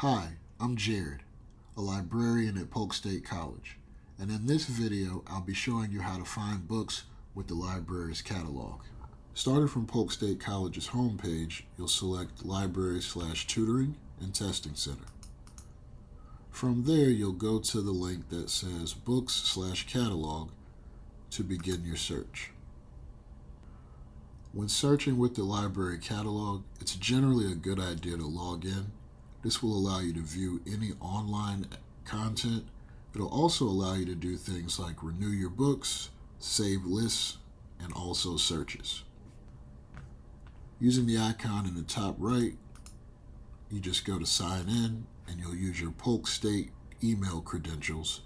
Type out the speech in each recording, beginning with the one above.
Hi, I'm Jared, a librarian at Polk State College, and in this video I'll be showing you how to find books with the library's catalog. Starting from Polk State College's homepage, you'll select Library/Tutoring and Testing Center. From there, you'll go to the link that says Books/Catalog to begin your search. When searching with the library catalog, it's generally a good idea to log in. This will allow you to view any online content. It'll also allow you to do things like renew your books, save lists, and also searches. Using the icon in the top right, you just go to sign in and you'll use your Polk State email credentials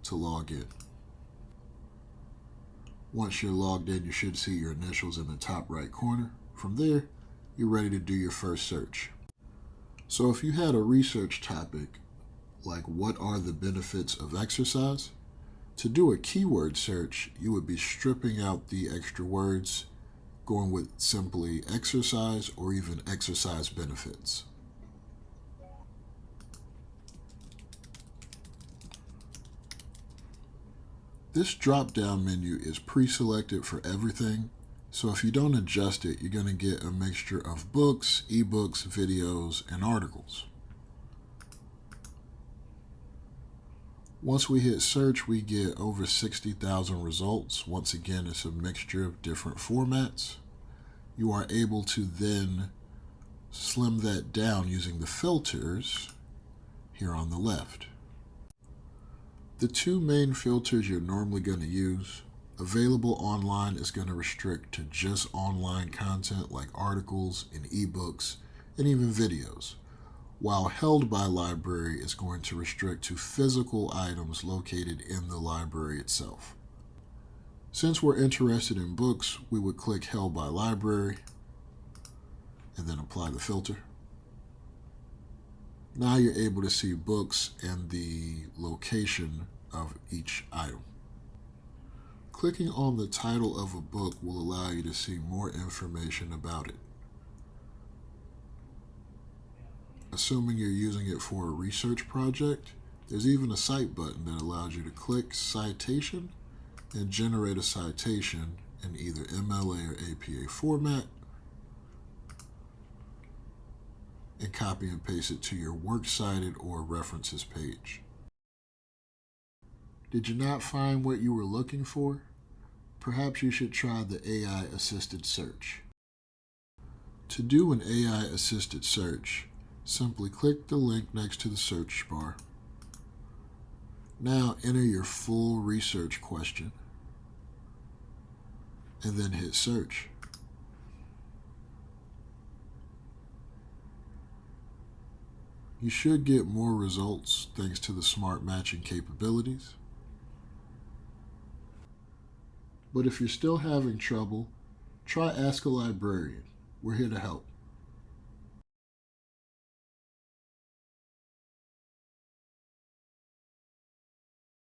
to log in. Once you're logged in, you should see your initials in the top right corner. From there, you're ready to do your first search. So if you had a research topic like what are the benefits of exercise, to do a keyword search, you would be stripping out the extra words, going with simply exercise or even exercise benefits. This drop-down menu is pre-selected for everything, so if you don't adjust it, you're going to get a mixture of books, ebooks, videos, and articles. Once we hit search, we get over 60,000 results. Once again, it's a mixture of different formats. You are able to then slim that down using the filters here on the left. The two main filters you're normally going to use, available online is going to restrict to just online content like articles and ebooks and even videos, while held by library is going to restrict to physical items located in the library itself. Since we're interested in books, we would click held by library and then apply the filter. Now you're able to see books and the location of each item. Clicking on the title of a book will allow you to see more information about it. Assuming you're using it for a research project, there's even a cite button that allows you to click citation and generate a citation in either MLA or APA format and copy and paste it to your works cited or references page. Did you not find what you were looking for? Perhaps you should try the AI-assisted search. To do an AI-assisted search, simply click the link next to the search bar. Now enter your full research question and then hit search. You should get more results thanks to the smart matching capabilities. But if you're still having trouble, try Ask a Librarian. We're here to help.